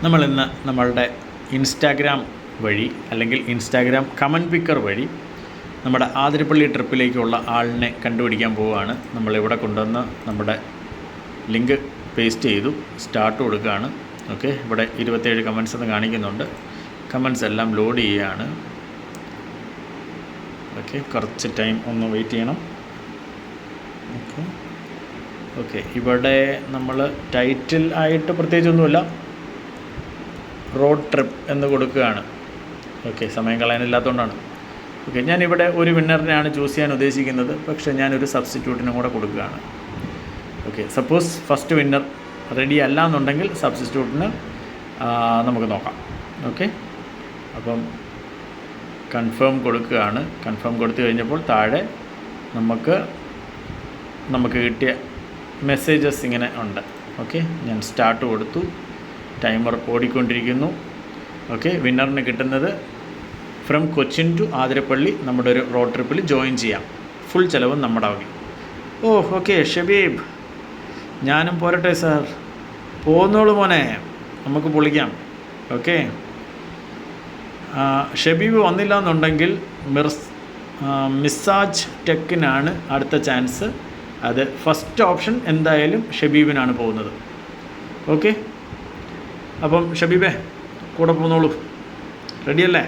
നമ്മളിന്ന് നമ്മളുടെ ഇൻസ്റ്റാഗ്രാം വഴി അല്ലെങ്കിൽ ഇൻസ്റ്റാഗ്രാം കമൻറ്റ് പിക്കർ വഴി നമ്മുടെ ആതിരപ്പള്ളി ട്രിപ്പിലേക്കുള്ള ആളിനെ കണ്ടുപിടിക്കാൻ പോവുകയാണ്. നമ്മളിവിടെ കൊണ്ടുവന്ന് നമ്മുടെ ലിങ്ക് പേസ്റ്റ് ചെയ്തു, സ്റ്റാർട്ട് കൊടുക്കുകയാണ്. ഓക്കെ, ഇവിടെ 27 കമൻറ്റ്സ് എന്ന് കാണിക്കുന്നുണ്ട്. കമൻറ്റ്സ് എല്ലാം ലോഡ് ചെയ്യുകയാണ്. ഓക്കെ, കുറച്ച് ടൈം ഒന്ന് വെയിറ്റ് ചെയ്യണം. ഓക്കെ, ഇവിടെ നമ്മൾ ടൈറ്റിൽ ആയിട്ട് പ്രത്യേകിച്ചൊന്നുമില്ല, റോഡ് ട്രിപ്പ് എന്ന് കൊടുക്കുകയാണ്. ഓക്കെ, സമയം കളയാനില്ലാത്തതുകൊണ്ടാണ്. ഓക്കെ, ഞാനിവിടെ ഒരു വിന്നറിനെയാണ് ചൂസ് ചെയ്യാൻ ഉദ്ദേശിക്കുന്നത്, പക്ഷേ ഞാനൊരു സബ്സ്റ്റിറ്റ്യൂട്ടിനും കൂടെ കൊടുക്കുകയാണ്. Okay, suppose first winner ready അല്ല എന്നുണ്ടെങ്കിൽ സബ്സ്റ്റിറ്റ്യൂട്ടിന് നമുക്ക് നോക്കാം. ഓക്കെ, അപ്പം കൺഫേം കൊടുക്കുകയാണ്. കൺഫേം കൊടുത്തു കഴിഞ്ഞപ്പോൾ താഴെ നമുക്ക് കിട്ടിയ മെസ്സേജസ് ഇങ്ങനെ ഉണ്ട്. ഓക്കെ, ഞാൻ സ്റ്റാർട്ട് കൊടുത്തു, ടൈമർ ഓടിക്കൊണ്ടിരിക്കുന്നു. ഓക്കെ, വിന്നറിന് കിട്ടുന്നത് ഫ്രം കൊച്ചിൻ ടു ആതിരപ്പള്ളി നമ്മുടെ ഒരു റോഡ് ട്രിപ്പിൽ ജോയിൻ ചെയ്യാം, ഫുൾ ചിലവും നമ്മുടെ വകി. ഓക്കെ ഷബീബ്, ഞാനും പോരട്ടെ സാർ? പോന്നോളൂ മോനെ, നമുക്ക് പൊളിക്കാം. ഓക്കെ, ഷബീബ് വന്നില്ല എന്നുണ്ടെങ്കിൽ മിസ്സാജ് ടെക്കിനാണ് അടുത്ത ചാൻസ്. അത് ഫസ്റ്റ് ഓപ്ഷൻ എന്തായാലും ഷബീബിനാണ് പോകുന്നത്. ഓക്കെ, അപ്പം ഷബീബേ കൂടെ പോന്നോളൂ, റെഡിയല്ലേ?